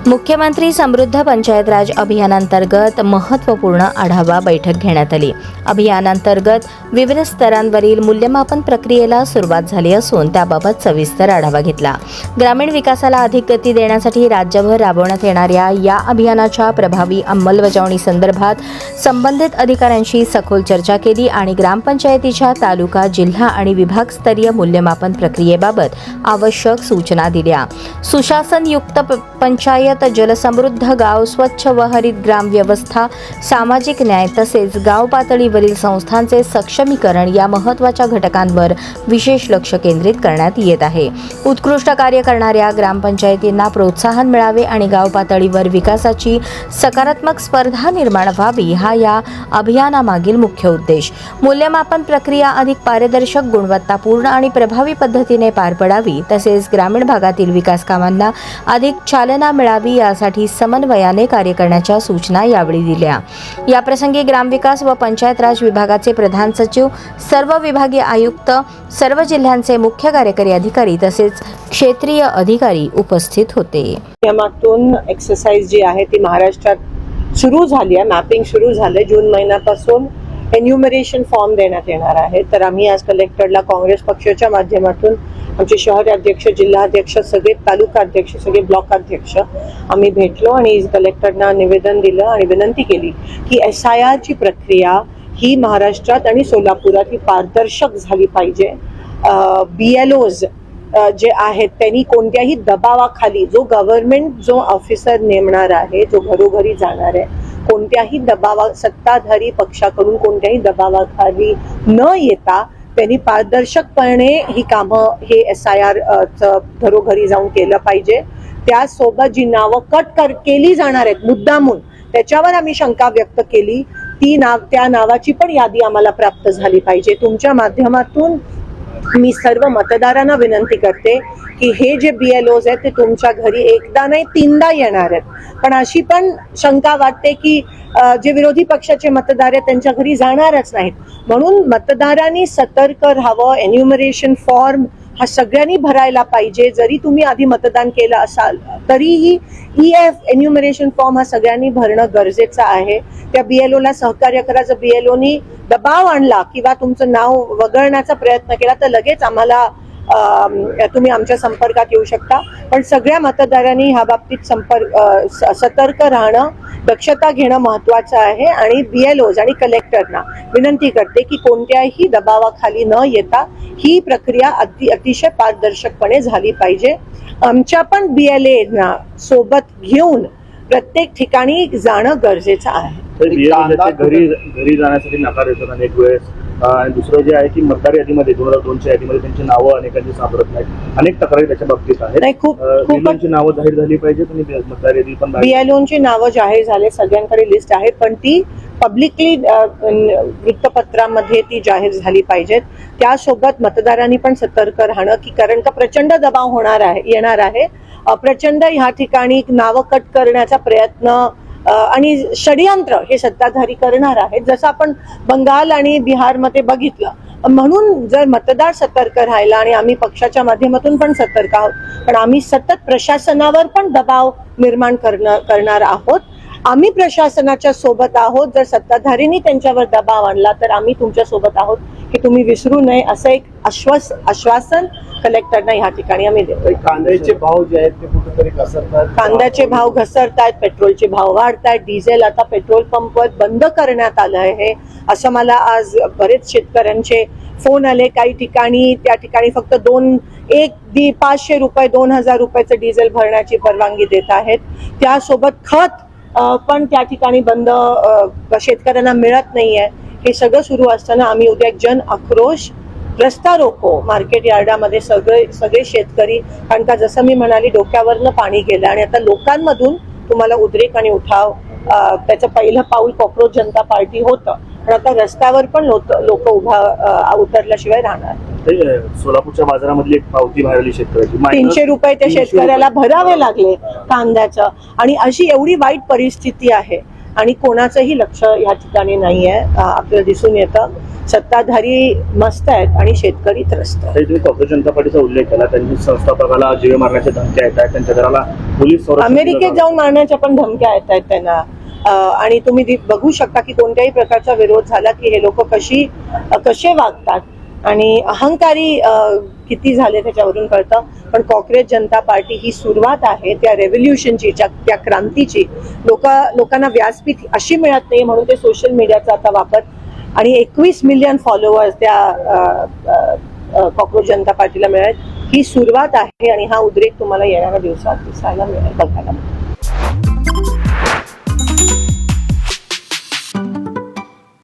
मुख्यमंत्री समृद्ध पंचायत राज अभियानांतर्गत महत्त्वपूर्ण आढावा बैठक घेण्यात आली। अभियानांतर्गत विविध स्तरांवरील मूल्यमापन प्रक्रियेला सुरुवात झाली असून त्याबाबत सविस्तर आढावा घेतला। ग्रामीण विकासाला अधिक गती देण्यासाठी राज्यभर राबवण्यात येणाऱ्या या अभियानाच्या प्रभावी अंमलबजावणी संदर्भात संबंधित अधिकाऱ्यांशी सखोल चर्चा केली आणि ग्रामपंचायतीच्या तालुका, जिल्हा आणि विभागस्तरीय मूल्यमापन प्रक्रियेबाबत आवश्यक सूचना दिल्या। सुशासनयुक्त पंचायत, जलसमृद्ध गाव, स्वच्छ व हरित ग्राम व्यवस्था, सामाजिक न्याय तसेच गाव पातळीवरील संस्थांचे सक्षमीकरण या महत्त्वाच्या घटकांवर विशेष लक्ष केंद्रित करण्यात येत आहे। उत्कृष्ट कार्य करणाऱ्या ग्रामपंचायतींना प्रोत्साहन मिळावे आणि गाव पातळीवर विकासाची सकारात्मक स्पर्धा निर्माण व्हावी हा या अभियानामागील मुख्य उद्देश। मूल्यमापन प्रक्रिया अधिक पारदर्शक, गुणवत्तापूर्ण आणि प्रभावी पद्धतीने पार पडावी तसेच ग्रामीण भागातील विकास कामांना अधिक चालना मिळावी यासाठी समन्वयाने कार्य करण्याच्या सूचना यावेळी दिल्या। याप्रसंगी ग्रामविकास व पंचायत राज विभागाचे प्रधान सचिव, सर्व विभागीय आयुक्त, सर्व जिल्ह्यांचे मुख्य कार्यकारी अधिकारी तसेच क्षेत्रीय अधिकारी उपस्थित होते। यामातून एक्सरसाइज जी आहे ती महाराष्ट्रात सुरू झाली आहे, मॅपिंग सुरू झाले। जून महिन्यापासून एन्युमरेशन फॉर्म देण्यात येणार आहे। तर आम्ही आज कलेक्टरला काँग्रेस पक्षाच्या माध्यमातून आमचे शहर अध्यक्ष, जिल्हा अध्यक्ष, सगळे तालुका अध्यक्ष, सगळे ब्लॉक अध्यक्ष आम्ही भेटलो आणि कलेक्टरना निवेदन दिलं आणि विनंती केली की SIR ची प्रक्रिया ही महाराष्ट्रात आणि सोलापुरात ही पारदर्शक झाली पाहिजे। BLOs जे आहेत त्यांनी कोणत्याही दबावाखाली जो ऑफिसर नेमणार आहे, जो घरोघरी जाणार आहे, कोणत्याही सत्ताधारी पक्षाकडून कोणत्याही दबावाखाली न येता त्यांनी पारदर्शकपणे ही कामं हे SIR घरोघरी जाऊन केलं पाहिजे। त्यासोबत जी नावं केली जाणार आहेत मुद्दामून, त्याच्यावर आम्ही शंका व्यक्त केली, त्या नावाची पण यादी आम्हाला प्राप्त झाली पाहिजे। तुमच्या माध्यमातून मी सर्व मतदारांना विनंती करते की हे जे BLOs आहेत ते तुमच्या घरी एकदा नाही 3दा येणार आहेत। पण अशी पण शंका वाटते की जे विरोधी पक्षाचे मतदार आहेत त्यांच्या घरी जाणारच नाहीत। म्हणून मतदारांनी सतर्क राहावं। एन्युमरेशन फॉर्म हा सगळ्यांनी भरायला पाहिजे। जरी तुम्ही आधी मतदान केलं असाल तरीही एन्युमरेशन फॉर्म हा सगळ्यांनी भरणं गरजेचं आहे। त्या BLOला सहकार्य करा। जर BLOनी दबाव आणला किंवा तुमचं नाव वगळण्याचा प्रयत्न केला तर लगेच आम्हाला तुम्ही आमच्या संपर्कात येऊ शकता। पण सगळ्या मतदारांनी ह्या बाबतीत सतर्क राहणं, दक्षता घेणं महत्त्वाचं आहे। आणि BLOs आणि कलेक्टरना विनंती करते की कोणत्याही दबावाखाली न येता ही प्रक्रिया अतिशय पारदर्शकपणे झाली पाहिजे। आमच्या पण BLAना सोबत घेऊन प्रत्येक ठिकाणी जाणं गरजेचं आहे। घरी जाण्यासाठी नकार येतात अनेक वेळेस। आणि दुसरं जे आहे की मतदार यादीमध्ये 2002च्या यादीमध्ये त्यांची नावं अनेकांची सापडत नाहीत। अनेक तक्रारी त्याच्या बाबतीत आहेत। खूप नावं जाहीर झाली पाहिजेत आणि मतदार यादी पण BLOंची नावं जाहीर झाले, सगळ्यांकडे लिस्ट आहे, पण ती पब्लिकली वृत्तपत्रामध्ये ती जाहीर झाली पाहिजेत। त्यासोबत मतदारांनी पण सतर्क राहणं की कारण का प्रचंड दबाव येणार आहे। प्रचंड ह्या ठिकाणी नावं कट करण्याचा प्रयत्न आणि षडयंत्र हे सत्ताधारी करणार आहेत, जसं आपण बंगाल आणि बिहारमध्ये बघितलं। म्हणून जर मतदार सतर्क राहिला आणि आम्ही पक्षाच्या माध्यमातून पण सतर्क आहोत, पण आम्ही सतत प्रशासनावर पण दबाव निर्माण करणार आहोत। आम्ही प्रशासनाच्या सोबत आहोत। जर सत्ताधारींनी त्यांच्यावर दबाव आणला तर आम्ही तुमच्या सोबत आहोत की तुम्ही विसरू नये, असं एक आश्वासन कलेक्टरना ह्या ठिकाणी आम्ही देतो। कांद्याचे भाव जे आहेत ते कुठेतरी घसरतात, कांद्याचे भाव घसरतात, पेट्रोलचे भाव वाढतात, डिझेल आता पेट्रोल पंपवर बंद करण्यात आलं आहे असं मला आज बरेच शेतकऱ्यांचे फोन आले। काही ठिकाणी त्या ठिकाणी फक्त 500 रुपये 2000 रुपयाचं डिझेल भरण्याची परवानगी देत आहेत। त्यासोबत खत पण त्या ठिकाणी बंद, शेतकऱ्यांना मिळत नाहीये। हे सगळं सुरू असताना आम्ही उद्या जन आक्रोश रस्ता रोको मार्केट यार्डामध्ये सगळे शेतकरी, कारण का जसं मी म्हणाली डोक्यावरनं पाणी गेलं आणि आता लोकांमधून तुम्हाला उद्रेक आणि उठाव, त्याचं पहिलं पाऊल कॉक्रोच जनता पार्टी होतं, पण आता रस्त्यावर पण लोक उतरल्याशिवाय राहणार। सोलापूरच्या बाजारामधली एक पावती भरली शेतकऱ्याची 300 रुपये त्या शेतकऱ्याला भरावे लागले कांद्याचं। आणि अशी एवढी वाईट परिस्थिती आहे आणि कोणाचंही लक्ष या ठिकाणी नाही आहे. आपल्याला दिसून येतं सत्ताधारी मस्त आहेत आणि शेतकरी त्रस्त आहेत. तरी तुम्ही काँग्रेस जनता पार्टीचा उल्लेख केला, त्यांची संस्थापकाला जीवे मारण्याच्या धमक्या येत आहेत, त्यांच्या घराला पोलीस संरक्षण अमेरिकेत दिलं जाऊन मारण्याच्या पण धमक्या येत आहेत त्यांना. आणि तुम्ही बघू शकता की कोणत्याही प्रकारचा विरोध झाला की हे लोक कसे वागतात आणि अहंकारी किती झाले त्याच्यावरून कळतं. पण काँग्रेस जनता पार्टी ही सुरुवात आहे त्या रेव्होल्युशनची, त्या क्रांतीची. लोकांना व्यासपीठ अशी मिळत नाही म्हणून ते सोशल मीडियाचा आता वापर आणि 21 मिलियन फॉलोअर्स त्या काँग्रेस जनता पार्टीला मिळेल. ही सुरुवात आहे आणि हा उद्रेक तुम्हाला येणाऱ्या दिवसात दिसायला मिळेल, बघायला मिळेल.